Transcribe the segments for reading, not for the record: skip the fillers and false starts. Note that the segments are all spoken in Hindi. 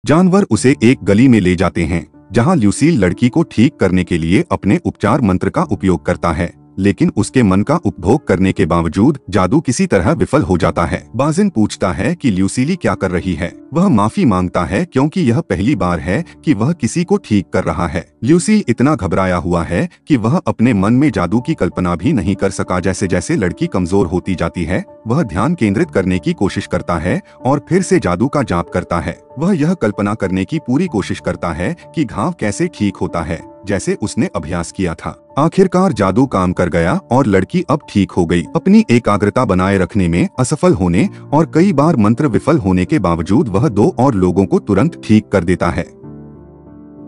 जानवर उसे एक गली में ले जाते हैं जहां ल्यूसील लड़की को ठीक करने के लिए अपने उपचार मंत्र का उपयोग करता है, लेकिन उसके मन का उपभोग करने के बावजूद जादू किसी तरह विफल हो जाता है। बाजिन पूछता है कि ल्यूसीली क्या कर रही है। वह माफी मांगता है क्योंकि यह पहली बार है कि वह किसी को ठीक कर रहा है। ल्यूसील इतना घबराया हुआ है कि वह अपने मन में जादू की कल्पना भी नहीं कर सका। जैसे जैसे लड़की कमजोर होती जाती है, वह ध्यान केंद्रित करने की कोशिश करता है और फिर से जादू का जाप करता है। वह यह कल्पना करने की पूरी कोशिश करता है कि घाव कैसे ठीक होता है, जैसे उसने अभ्यास किया था। आखिरकार जादू काम कर गया और लड़की अब ठीक हो गई। अपनी एकाग्रता बनाए रखने में असफल होने और कई बार मंत्र विफल होने के बावजूद वह 2 और लोगों को तुरंत ठीक कर देता है।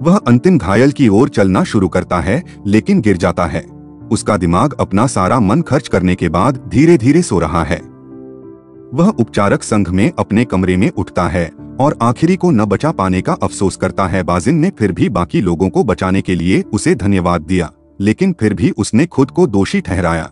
वह अंतिम घायल की ओर चलना शुरू करता है, लेकिन गिर जाता है। उसका दिमाग अपना सारा मन खर्च करने के बाद धीरे धीरे सो रहा है। वह उपचारक संघ में अपने कमरे में उठता है और आखिरी को न बचा पाने का अफसोस करता है। बाजिन ने फिर भी बाकी लोगों को बचाने के लिए उसे धन्यवाद दिया, लेकिन फिर भी उसने खुद को दोषी ठहराया।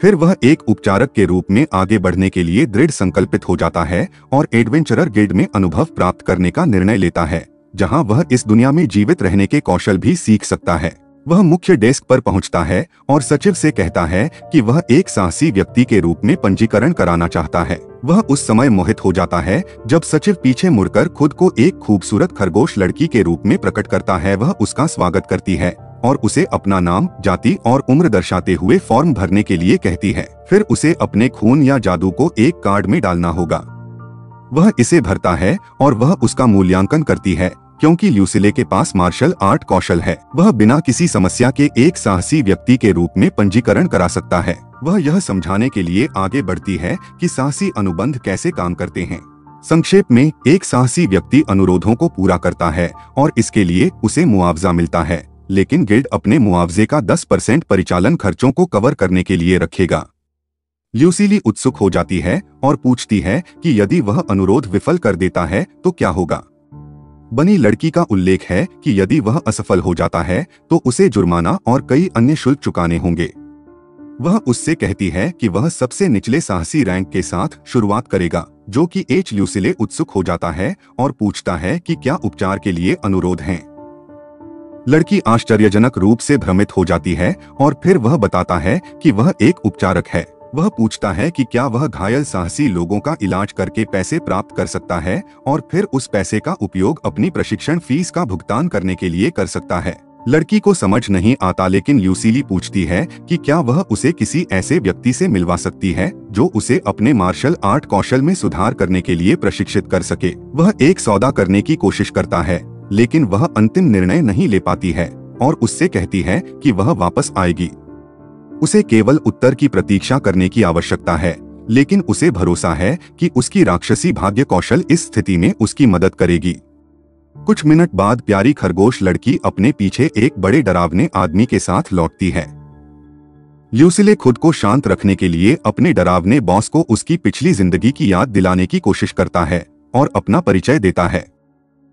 फिर वह एक उपचारक के रूप में आगे बढ़ने के लिए दृढ़ संकल्पित हो जाता है और एडवेंचरर गिल्ड में अनुभव प्राप्त करने का निर्णय लेता है, जहां वह इस दुनिया में जीवित रहने के कौशल भी सीख सकता है। वह मुख्य डेस्क पर पहुंचता है और सचिव से कहता है कि वह एक साहसी व्यक्ति के रूप में पंजीकरण कराना चाहता है। वह उस समय मोहित हो जाता है जब सचिव पीछे मुड़कर खुद को एक खूबसूरत खरगोश लड़की के रूप में प्रकट करता है। वह उसका स्वागत करती है और उसे अपना नाम, जाति और उम्र दर्शाते हुए फॉर्म भरने के लिए कहती है। फिर उसे अपने खून या जादू को एक कार्ड में डालना होगा। वह इसे भरता है और वह उसका मूल्यांकन करती है, क्योंकि ल्यूसीले के पास मार्शल आर्ट कौशल है। वह बिना किसी समस्या के एक साहसी व्यक्ति के रूप में पंजीकरण करा सकता है। वह यह समझाने के लिए आगे बढ़ती है कि साहसी अनुबंध कैसे काम करते हैं। संक्षेप में, एक साहसी व्यक्ति अनुरोधों को पूरा करता है और इसके लिए उसे मुआवजा मिलता है, लेकिन गिल्ड अपने मुआवजे का 10% परिचालन खर्चों को कवर करने के लिए रखेगा। ल्यूसीली उत्सुक हो जाती है और पूछती है कि यदि वह अनुरोध विफल कर देता है तो क्या होगा। बनी लड़की का उल्लेख है कि यदि वह असफल हो जाता है तो उसे जुर्माना और कई अन्य शुल्क चुकाने होंगे। वह उससे कहती है कि वह सबसे निचले साहसी रैंक के साथ शुरुआत करेगा, जो कि एच। ल्यूसीले उत्सुक हो जाता है और पूछता है कि क्या उपचार के लिए अनुरोध हैं। लड़की आश्चर्यजनक रूप से भ्रमित हो जाती है और फिर वह बताता है कि वह एक उपचारक है। वह पूछता है कि क्या वह घायल साहसी लोगों का इलाज करके पैसे प्राप्त कर सकता है और फिर उस पैसे का उपयोग अपनी प्रशिक्षण फीस का भुगतान करने के लिए कर सकता है। लड़की को समझ नहीं आता, लेकिन ल्यूसीली पूछती है कि क्या वह उसे किसी ऐसे व्यक्ति से मिलवा सकती है जो उसे अपने मार्शल आर्ट कौशल में सुधार करने के लिए प्रशिक्षित कर सके। वह एक सौदा करने की कोशिश करता है, लेकिन वह अंतिम निर्णय नहीं ले पाती है और उससे कहती है कि वह वापस आएगी। उसे केवल उत्तर की प्रतीक्षा करने की आवश्यकता है, लेकिन उसे भरोसा है कि उसकी राक्षसी भाग्य कौशल इस स्थिति में उसकी मदद करेगी। कुछ मिनट बाद प्यारी खरगोश लड़की अपने पीछे एक बड़े डरावने आदमी के साथ लौटती है। ल्यूसीले खुद को शांत रखने के लिए अपने डरावने बॉस को उसकी पिछली जिंदगी की याद दिलाने की कोशिश करता है और अपना परिचय देता है।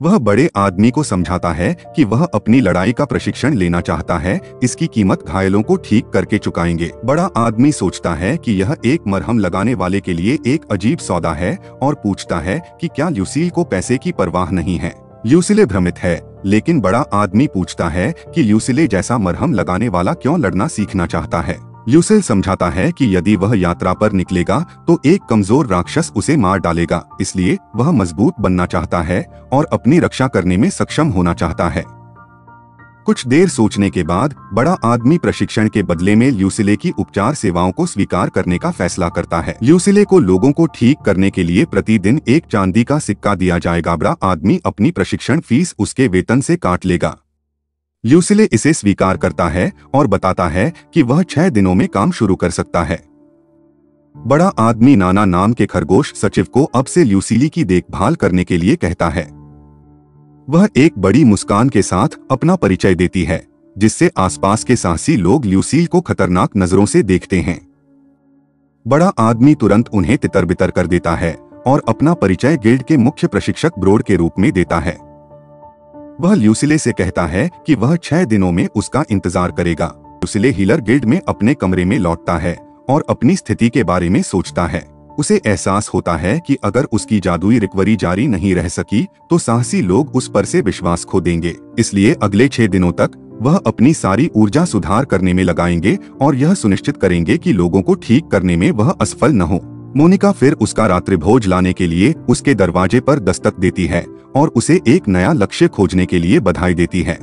वह बड़े आदमी को समझाता है कि वह अपनी लड़ाई का प्रशिक्षण लेना चाहता है, इसकी कीमत घायलों को ठीक करके चुकाएंगे। बड़ा आदमी सोचता है कि यह एक मरहम लगाने वाले के लिए एक अजीब सौदा है और पूछता है कि क्या ल्यूसील को पैसे की परवाह नहीं है। ल्यूसीले भ्रमित है, लेकिन बड़ा आदमी पूछता है कि ल्यूसीले जैसा मरहम लगाने वाला क्यों लड़ना सीखना चाहता है। ल्यूसील समझाता है कि यदि वह यात्रा पर निकलेगा तो एक कमजोर राक्षस उसे मार डालेगा, इसलिए वह मजबूत बनना चाहता है और अपनी रक्षा करने में सक्षम होना चाहता है। कुछ देर सोचने के बाद बड़ा आदमी प्रशिक्षण के बदले में ल्यूसीले की उपचार सेवाओं को स्वीकार करने का फैसला करता है। ल्यूसीले को लोगों को ठीक करने के लिए प्रतिदिन एक चांदी का सिक्का दिया जाएगा। बड़ा आदमी अपनी प्रशिक्षण फीस उसके वेतन से काट लेगा। ल्यूसीले इसे स्वीकार करता है और बताता है कि वह 6 दिनों में काम शुरू कर सकता है। बड़ा आदमी नाना नाम के खरगोश सचिव को अब से ल्यूसीली की देखभाल करने के लिए कहता है। वह एक बड़ी मुस्कान के साथ अपना परिचय देती है, जिससे आसपास के साहसी लोग ल्यूसील को खतरनाक नजरों से देखते हैं। बड़ा आदमी तुरंत उन्हें तितर-बितर कर देता है और अपना परिचय गिल्ड के मुख्य प्रशिक्षक ब्रोड के रूप में देता है। वह ल्यूसीले से कहता है कि वह 6 दिनों में उसका इंतजार करेगा। ल्यूसीले हीलर गिल्ड में अपने कमरे में लौटता है और अपनी स्थिति के बारे में सोचता है। उसे एहसास होता है कि अगर उसकी जादुई रिकवरी जारी नहीं रह सकी तो साहसी लोग उस पर से विश्वास खो देंगे। इसलिए अगले 6 दिनों तक वह अपनी सारी ऊर्जा सुधार करने में लगाएंगे और यह सुनिश्चित करेंगे कि लोगों को ठीक करने में वह असफल न हो। मोनिका फिर उसका रात्रिभोज लाने के लिए उसके दरवाजे पर दस्तक देती है और उसे एक नया लक्ष्य खोजने के लिए बधाई देती है।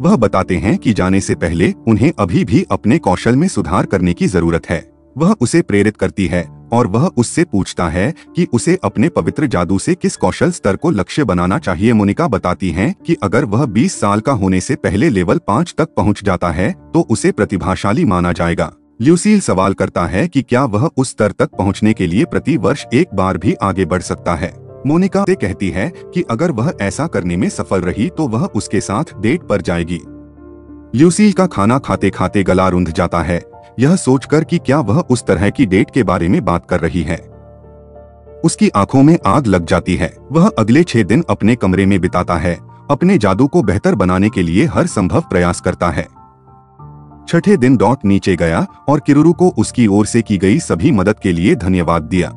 वह बताते हैं कि जाने से पहले उन्हें अभी भी अपने कौशल में सुधार करने की जरूरत है। वह उसे प्रेरित करती है और वह उससे पूछता है कि उसे अपने पवित्र जादू से किस कौशल स्तर को लक्ष्य बनाना चाहिए। मोनिका बताती हैं कि अगर वह 20 साल का होने से पहले लेवल 5 तक पहुंच जाता है तो उसे प्रतिभाशाली माना जाएगा। ल्यूसील सवाल करता है कि क्या वह उस स्तर तक पहुंचने के लिए प्रति वर्ष एक बार भी आगे बढ़ सकता है। मोनिका से कहती है कि अगर वह ऐसा करने में सफल रही तो वह उसके साथ डेट पर जाएगी। ल्यूसील का खाना खाते खाते गला रुंध जाता है, यह सोचकर कि क्या वह उस तरह की डेट के बारे में बात कर रही है। उसकी आंखों में आग लग जाती है। वह अगले 6 दिन अपने कमरे में बिताता है, अपने जादू को बेहतर बनाने के लिए हर संभव प्रयास करता है। 6ठे दिन डॉट नीचे गया और किरुरु को उसकी ओर से की गई सभी मदद के लिए धन्यवाद दिया।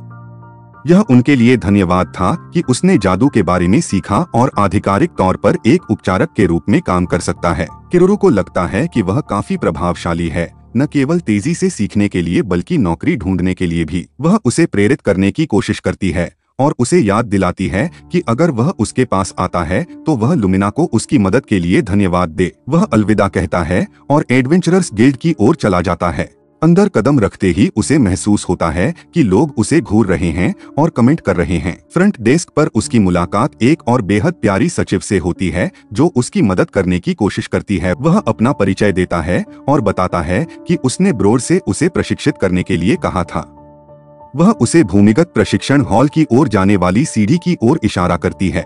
यह उनके लिए धन्यवाद था कि उसने जादू के बारे में सीखा और आधिकारिक तौर पर एक उपचारक के रूप में काम कर सकता है। किरुरु को लगता है कि वह काफी प्रभावशाली है, न केवल तेजी से सीखने के लिए बल्कि नौकरी ढूंढने के लिए भी। वह उसे प्रेरित करने की कोशिश करती है और उसे याद दिलाती है कि अगर वह उसके पास आता है तो वह लुमिना को उसकी मदद के लिए धन्यवाद दे। वह अलविदा कहता है और एडवेंचरर्स गिल्ड की ओर चला जाता है। अंदर कदम रखते ही उसे महसूस होता है कि लोग उसे घूर रहे हैं और कमेंट कर रहे हैं। फ्रंट डेस्क पर उसकी मुलाकात एक और बेहद प्यारी सचिव से होती है जो उसकी मदद करने की कोशिश करती है। वह अपना परिचय देता है और बताता है कि उसने ब्रोड से उसे प्रशिक्षित करने के लिए कहा था। वह उसे भूमिगत प्रशिक्षण हॉल की ओर जाने वाली सीढ़ी की ओर इशारा करती है।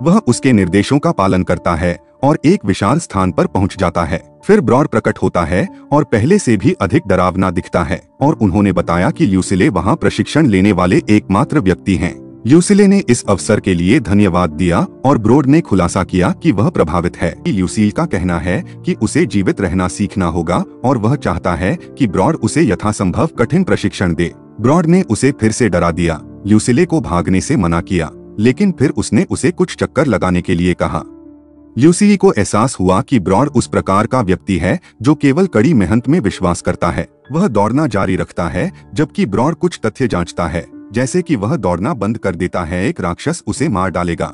वह उसके निर्देशों का पालन करता है और एक विशाल स्थान पर पहुंच जाता है। फिर ब्रॉड प्रकट होता है और पहले से भी अधिक डरावना दिखता है और उन्होंने बताया कि ल्यूसिले वहां प्रशिक्षण लेने वाले एकमात्र व्यक्ति हैं। ल्यूसिले ने इस अवसर के लिए धन्यवाद दिया और ब्रोड ने खुलासा किया कि वह प्रभावित है। ल्यूसील का कहना है कि उसे जीवित रहना सीखना होगा और वह चाहता है कि ब्रॉड उसे यथासंभव कठिन प्रशिक्षण दे। ब्रॉड ने उसे फिर से डरा दिया, ल्यूसिले को भागने से मना किया, लेकिन फिर उसने उसे कुछ चक्कर लगाने के लिए कहा। ल्यूसी को एहसास हुआ कि ब्रॉड उस प्रकार का व्यक्ति है जो केवल कड़ी मेहनत में विश्वास करता है। वह दौड़ना जारी रखता है जबकि ब्रॉड कुछ तथ्य जांचता है, जैसे कि वह दौड़ना बंद कर देता है, एक राक्षस उसे मार डालेगा।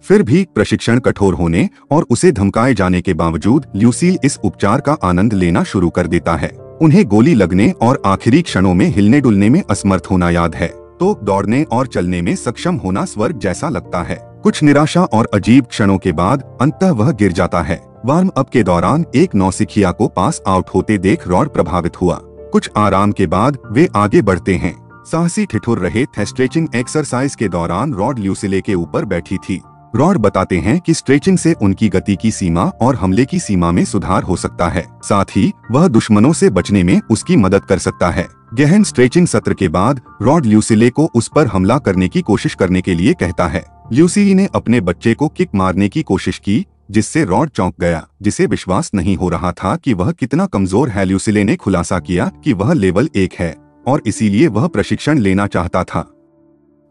फिर भी प्रशिक्षण कठोर होने और उसे धमकाए जाने के बावजूद ल्यूसील इस उपचार का आनंद लेना शुरू कर देता है। उन्हें गोली लगने और आखिरी क्षणों में हिलने डुलने में असमर्थ होना याद है, तो दौड़ने और चलने में सक्षम होना स्वर्ग जैसा लगता है। कुछ निराशा और अजीब क्षणों के बाद अंततः वह गिर जाता है। वार्म अप के दौरान एक नौसिखिया को पास आउट होते देख रॉड प्रभावित हुआ। कुछ आराम के बाद वे आगे बढ़ते हैं। साहसी ठिठुर रहे थे। स्ट्रेचिंग एक्सरसाइज के दौरान रॉड ल्यूसिले के ऊपर बैठी थी। रॉड बताते हैं कि स्ट्रेचिंग से उनकी गति की सीमा और हमले की सीमा में सुधार हो सकता है, साथ ही वह दुश्मनों से बचने में उसकी मदद कर सकता है। गहन स्ट्रेचिंग सत्र के बाद रॉड ल्यूसिले को उस पर हमला करने की कोशिश करने के लिए कहता है। ल्यूसी ने अपने बच्चे को किक मारने की कोशिश की, जिससे रॉड चौंक गया, जिसे विश्वास नहीं हो रहा था कि वह कितना कमजोर है। ल्यूसिले ने खुलासा किया कि वह लेवल 1 है और इसीलिए वह प्रशिक्षण लेना चाहता था।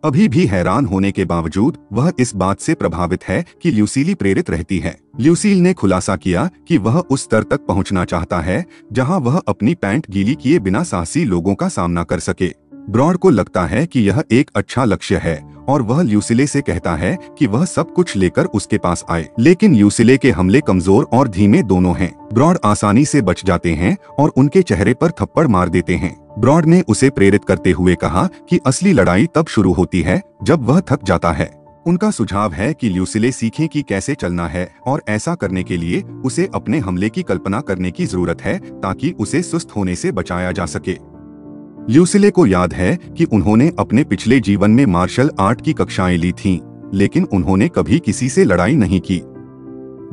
अभी भी हैरान होने के बावजूद वह इस बात से प्रभावित है कि ल्यूसीली प्रेरित रहती है। ल्यूसील ने खुलासा किया कि वह उस स्तर तक पहुंचना चाहता है जहां वह अपनी पैंट गीली किए बिना साहसी लोगों का सामना कर सके। ब्रॉड को लगता है कि यह एक अच्छा लक्ष्य है और वह ल्यूसिले से कहता है कि वह सब कुछ लेकर उसके पास आए, लेकिन ल्यूसिले के हमले कमजोर और धीमे दोनों हैं। ब्रॉड आसानी से बच जाते हैं और उनके चेहरे पर थप्पड़ मार देते हैं। ब्रॉड ने उसे प्रेरित करते हुए कहा कि असली लड़ाई तब शुरू होती है जब वह थक जाता है। उनका सुझाव है कि ल्यूसिले सीखे कि कैसे चलना है और ऐसा करने के लिए उसे अपने हमले की कल्पना करने की जरूरत है ताकि उसे सुस्त होने से बचाया जा सके। ल्यूसिले को याद है कि उन्होंने अपने पिछले जीवन में मार्शल आर्ट की कक्षाएं ली थीं, लेकिन उन्होंने कभी किसी से लड़ाई नहीं की।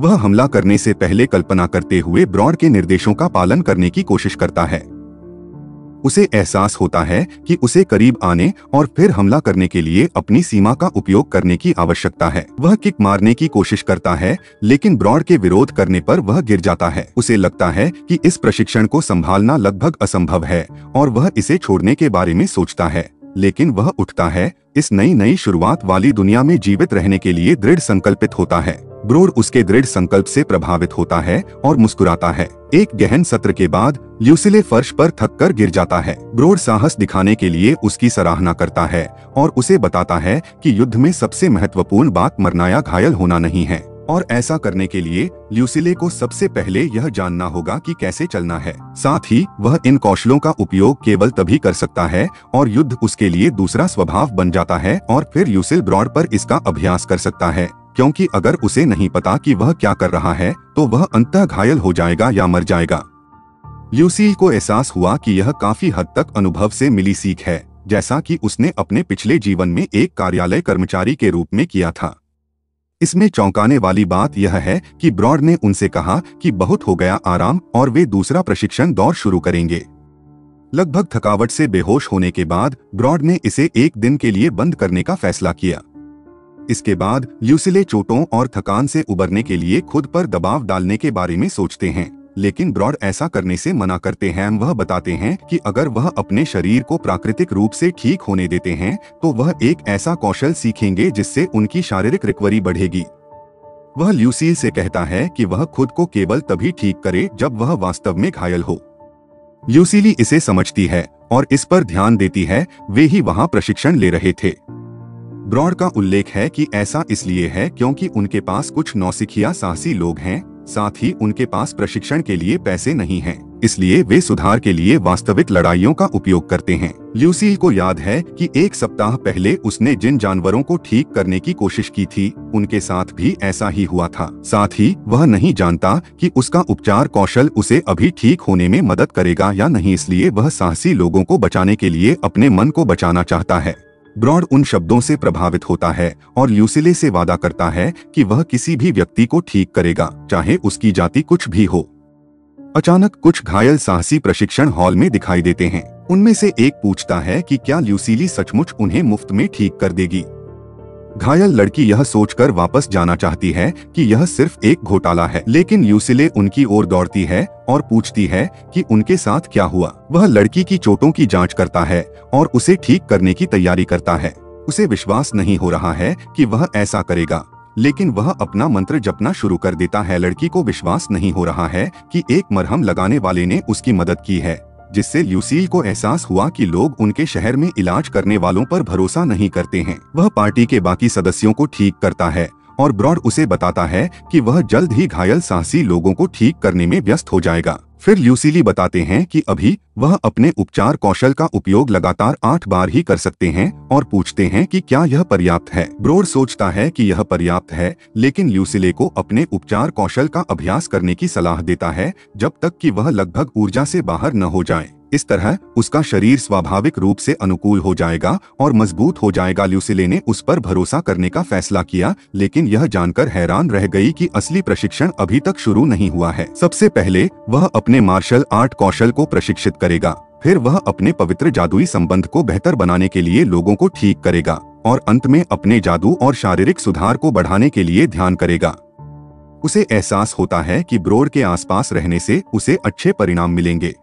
वह हमला करने से पहले कल्पना करते हुए ब्रॉड के निर्देशों का पालन करने की कोशिश करता है। उसे एहसास होता है कि उसे करीब आने और फिर हमला करने के लिए अपनी सीमा का उपयोग करने की आवश्यकता है। वह किक मारने की कोशिश करता है, लेकिन ब्रॉड के विरोध करने पर वह गिर जाता है। उसे लगता है कि इस प्रशिक्षण को संभालना लगभग असंभव है और वह इसे छोड़ने के बारे में सोचता है, लेकिन वह उठता है, इस नई शुरुआत वाली दुनिया में जीवित रहने के लिए दृढ़ संकल्पित होता है। ब्रॉड उसके दृढ़ संकल्प से प्रभावित होता है और मुस्कुराता है। एक गहन सत्र के बाद ल्यूसीले फर्श पर थककर गिर जाता है। ब्रॉड साहस दिखाने के लिए उसकी सराहना करता है और उसे बताता है कि युद्ध में सबसे महत्वपूर्ण बात मरना या घायल होना नहीं है, और ऐसा करने के लिए ल्यूसीले को सबसे पहले यह जानना होगा कि कैसे चलना है। साथ ही वह इन कौशलों का उपयोग केवल तभी कर सकता है और युद्ध उसके लिए दूसरा स्वभाव बन जाता है, और फिर ल्यूसील ब्रॉड पर इसका अभ्यास कर सकता है, क्योंकि अगर उसे नहीं पता कि वह क्या कर रहा है तो वह अंततः घायल हो जाएगा या मर जाएगा। ल्यूसील को एहसास हुआ कि यह काफी हद तक अनुभव से मिली सीख है, जैसा कि उसने अपने पिछले जीवन में एक कार्यालय कर्मचारी के रूप में किया था। इसमें चौंकाने वाली बात यह है कि ब्रॉड ने उनसे कहा कि बहुत हो गया आराम और वे दूसरा प्रशिक्षण दौर शुरू करेंगे। लगभग थकावट से बेहोश होने के बाद ब्रॉड ने इसे एक दिन के लिए बंद करने का फैसला किया। इसके बाद ल्यूसीले चोटों और थकान से उबरने के लिए खुद पर दबाव डालने के बारे में सोचते हैं, लेकिन ब्रॉड ऐसा करने से मना करते हैं। वह बताते हैं कि अगर वह अपने शरीर को प्राकृतिक रूप से ठीक होने देते हैं तो वह एक ऐसा कौशल सीखेंगे जिससे उनकी शारीरिक रिकवरी बढ़ेगी। वह ल्यूसील से कहता है कि वह खुद को केवल तभी ठीक करे जब वह वास्तव में घायल हो। ल्यूसीली इसे समझती है और इस पर ध्यान देती है, वे ही वहां प्रशिक्षण ले रहे थे। ब्रॉड का उल्लेख है कि ऐसा इसलिए है क्योंकि उनके पास कुछ नौसिखिया साहसी लोग हैं, साथ ही उनके पास प्रशिक्षण के लिए पैसे नहीं हैं, इसलिए वे सुधार के लिए वास्तविक लड़ाइयों का उपयोग करते हैं। ल्यूसील को याद है कि एक सप्ताह पहले उसने जिन जानवरों को ठीक करने की कोशिश की थी उनके साथ भी ऐसा ही हुआ था। साथ ही वह नहीं जानता कि उसका उपचार कौशल उसे अभी ठीक होने में मदद करेगा या नहीं, इसलिए वह साहसी लोगों को बचाने के लिए अपने मन को बचाना चाहता है। ब्रॉड उन शब्दों से प्रभावित होता है और ल्यूसीले से वादा करता है कि वह किसी भी व्यक्ति को ठीक करेगा, चाहे उसकी जाति कुछ भी हो। अचानक कुछ घायल साहसी प्रशिक्षण हॉल में दिखाई देते हैं। उनमें से एक पूछता है कि क्या ल्यूसीली सचमुच उन्हें मुफ्त में ठीक कर देगी। घायल लड़की यह सोचकर वापस जाना चाहती है कि यह सिर्फ एक घोटाला है, लेकिन ल्यूसीले उनकी ओर दौड़ती है और पूछती है कि उनके साथ क्या हुआ। वह लड़की की चोटों की जांच करता है और उसे ठीक करने की तैयारी करता है। उसे विश्वास नहीं हो रहा है कि वह ऐसा करेगा, लेकिन वह अपना मंत्र जपना शुरू कर देता है। लड़की को विश्वास नहीं हो रहा है कि एक मरहम लगाने वाले ने उसकी मदद की है, जिससे ल्यूसील को एहसास हुआ कि लोग उनके शहर में इलाज करने वालों पर भरोसा नहीं करते हैं। वह पार्टी के बाकी सदस्यों को ठीक करता है और ब्रॉड उसे बताता है कि वह जल्द ही घायल साहसी लोगों को ठीक करने में व्यस्त हो जाएगा। फिर ल्यूसीली बताते हैं कि अभी वह अपने उपचार कौशल का उपयोग लगातार 8 बार ही कर सकते हैं और पूछते हैं कि क्या यह पर्याप्त है। ब्रॉड सोचता है कि यह पर्याप्त है, लेकिन ल्यूसीले को अपने उपचार कौशल का अभ्यास करने की सलाह देता है जब तक कि वह लगभग ऊर्जा से बाहर न हो जाए। इस तरह उसका शरीर स्वाभाविक रूप से अनुकूल हो जाएगा और मजबूत हो जाएगा। ल्यूसीले ने उस पर भरोसा करने का फैसला किया, लेकिन यह जानकर हैरान रह गई कि असली प्रशिक्षण अभी तक शुरू नहीं हुआ है। सबसे पहले वह अपने मार्शल आर्ट कौशल को प्रशिक्षित करेगा, फिर वह अपने पवित्र जादुई संबंध को बेहतर बनाने के लिए लोगों को ठीक करेगा और अंत में अपने जादू और शारीरिक सुधार को बढ़ाने के लिए ध्यान करेगा। उसे एहसास होता है कि ब्रॉड के आसपास रहने से उसे अच्छे परिणाम मिलेंगे।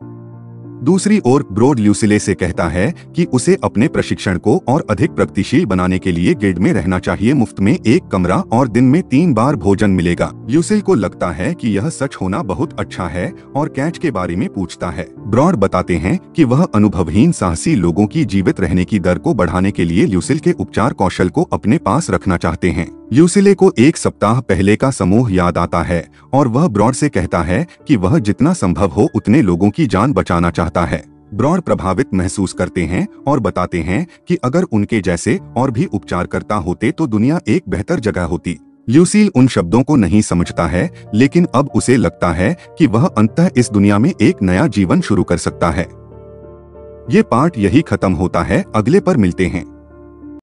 दूसरी ओर ब्रॉड ल्यूसीले से कहता है कि उसे अपने प्रशिक्षण को और अधिक प्रगतिशील बनाने के लिए गिल्ड में रहना चाहिए। मुफ्त में एक कमरा और दिन में 3 बार भोजन मिलेगा। ल्यूसील को लगता है कि यह सच होना बहुत अच्छा है और कैच के बारे में पूछता है। ब्रॉड बताते हैं कि वह अनुभवहीन साहसी लोगों की जीवित रहने की दर को बढ़ाने के लिए ल्यूसील के उपचार कौशल को अपने पास रखना चाहते हैं। ल्यूसीले को एक सप्ताह पहले का समूह याद आता है और वह ब्रॉड से कहता है कि वह जितना संभव हो उतने लोगों की जान बचाना चाहता है। ब्रॉड प्रभावित महसूस करते हैं और बताते हैं कि अगर उनके जैसे और भी उपचारकर्ता होते तो दुनिया एक बेहतर जगह होती। ल्यूसील उन शब्दों को नहीं समझता है, लेकिन अब उसे लगता है कि वह अंततः इस दुनिया में एक नया जीवन शुरू कर सकता है। ये पार्ट यही खत्म होता है। अगले पर मिलते हैं।